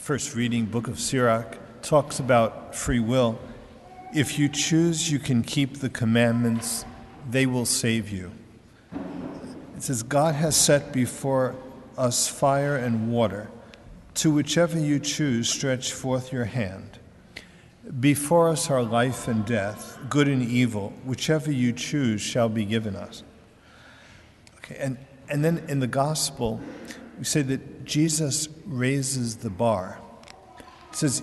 first reading, book of Sirach, talks about free will. If you choose, you can keep the commandments, they will save you. It says, God has set before us fire and water. To whichever you choose, stretch forth your hand. Before us are life and death, good and evil. Whichever you choose shall be given us. Okay, and then in the gospel, we say that Jesus raises the bar. It says,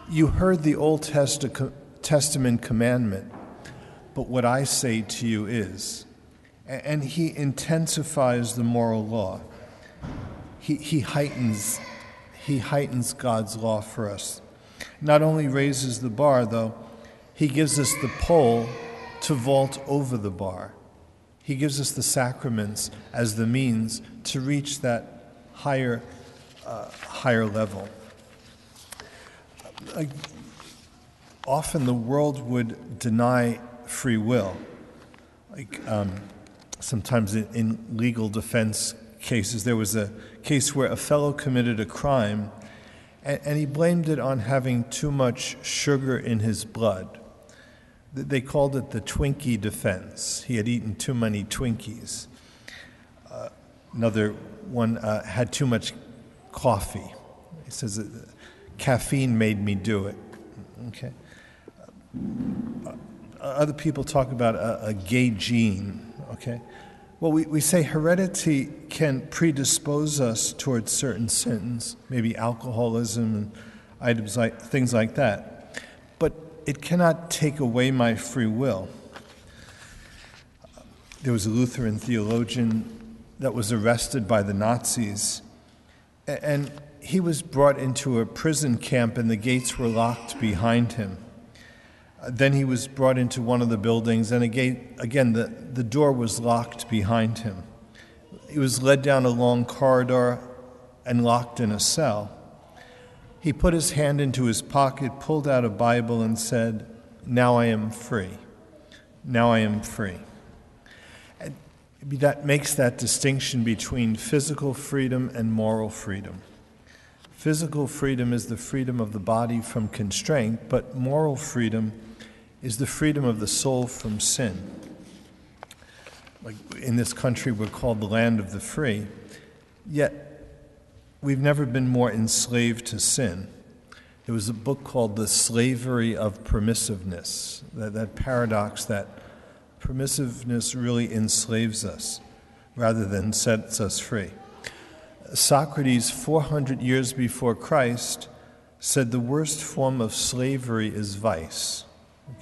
you heard the Old Testament commandment, but what I say to you is, and he intensifies the moral law. He heightens God's law for us. Not only raises the bar, though, he gives us the pole to vault over the bar. He gives us the sacraments as the means to reach that higher level. Often the world would deny free will. Sometimes in legal defense cases, there was a case where a fellow committed a crime and he blamed it on having too much sugar in his blood. They called it the Twinkie defense. He had eaten too many Twinkies. Another one had too much coffee. He says, caffeine made me do it. Okay. Other people talk about a gay gene. Okay. Well, we say heredity can predispose us towards certain sins, maybe alcoholism and things like that, but it cannot take away my free will. There was a Lutheran theologian that was arrested by the Nazis, and he was brought into a prison camp and the gates were locked behind him. Then he was brought into one of the buildings, and again, the door was locked behind him. He was led down a long corridor and locked in a cell. He put his hand into his pocket, pulled out a Bible, and said, "Now I am free. Now I am free." And that makes that distinction between physical freedom and moral freedom. Physical freedom is the freedom of the body from constraint, but moral freedom is the freedom of the soul from sin. Like in this country, we're called the land of the free, yet we've never been more enslaved to sin. There was a book called The Slavery of Permissiveness, that paradox that permissiveness really enslaves us rather than sets us free. Socrates, 400 years before Christ, said the worst form of slavery is vice.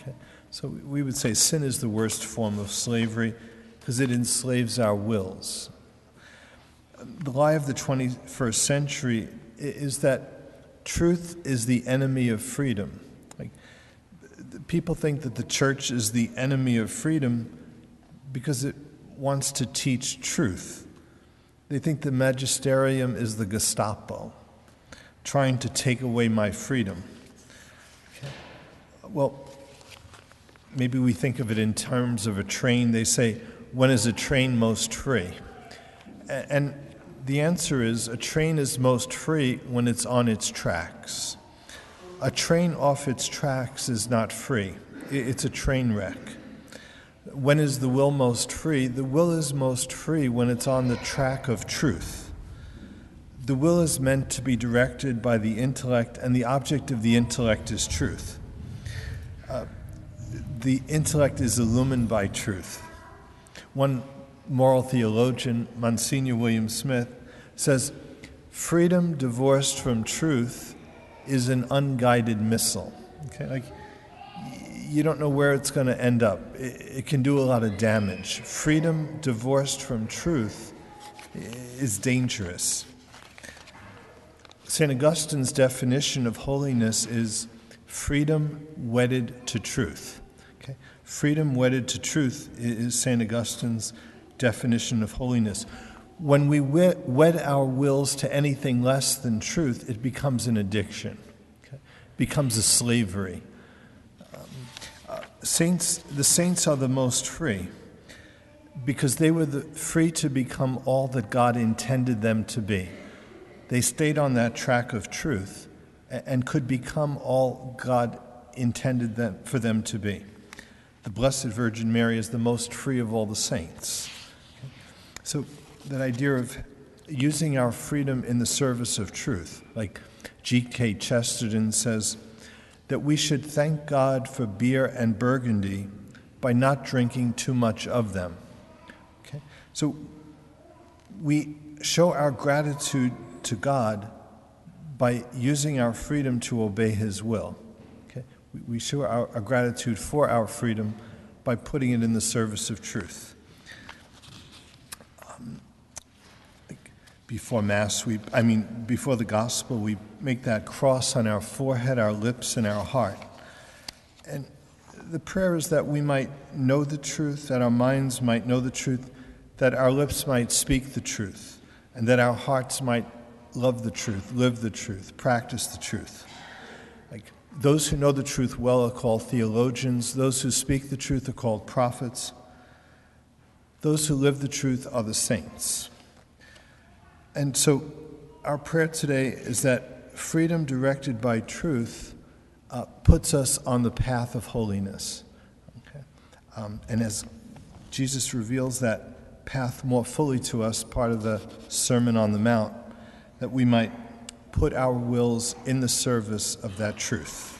Okay? So we would say sin is the worst form of slavery because it enslaves our wills. The lie of the 21st century is that truth is the enemy of freedom. People think that the church is the enemy of freedom because it wants to teach truth. They think the magisterium is the Gestapo, trying to take away my freedom. Okay. Well, maybe we think of it in terms of a train. They say, when is a train most free? And the answer is, a train is most free when it's on its tracks. A train off its tracks is not free. It's a train wreck. When is the will most free? The will is most free when it's on the track of truth. The will is meant to be directed by the intellect, and the object of the intellect is truth. The intellect is illumined by truth. One moral theologian, Monsignor William Smith, says, freedom divorced from truth is an unguided missile. Okay, you don't know where it's going to end up. It can do a lot of damage. Freedom divorced from truth is dangerous. St. Augustine's definition of holiness is freedom wedded to truth. Okay? Freedom wedded to truth is St. Augustine's definition of holiness. When we wed our wills to anything less than truth, it becomes an addiction. Okay? It becomes a slavery. The saints are the most free because they were free to become all that God intended them to be. They stayed on that track of truth, and could become all God intended for them to be. The Blessed Virgin Mary is the most free of all the saints. So that idea of using our freedom in the service of truth, like G.K. Chesterton says, that we should thank God for beer and Burgundy by not drinking too much of them. Okay? So we show our gratitude to God by using our freedom to obey His will. Okay? We show our gratitude for our freedom by putting it in the service of truth. Before Mass, before the Gospel, we make that cross on our forehead, our lips, and our heart. And the prayer is that we might know the truth, that our minds might know the truth, that our lips might speak the truth, and that our hearts might love the truth, live the truth, practice the truth. Like those who know the truth well are called theologians. Those who speak the truth are called prophets. Those who live the truth are the saints. And so our prayer today is that freedom directed by truth puts us on the path of holiness. Okay? And as Jesus reveals that path more fully to us, part of the Sermon on the Mount, that we might put our wills in the service of that truth.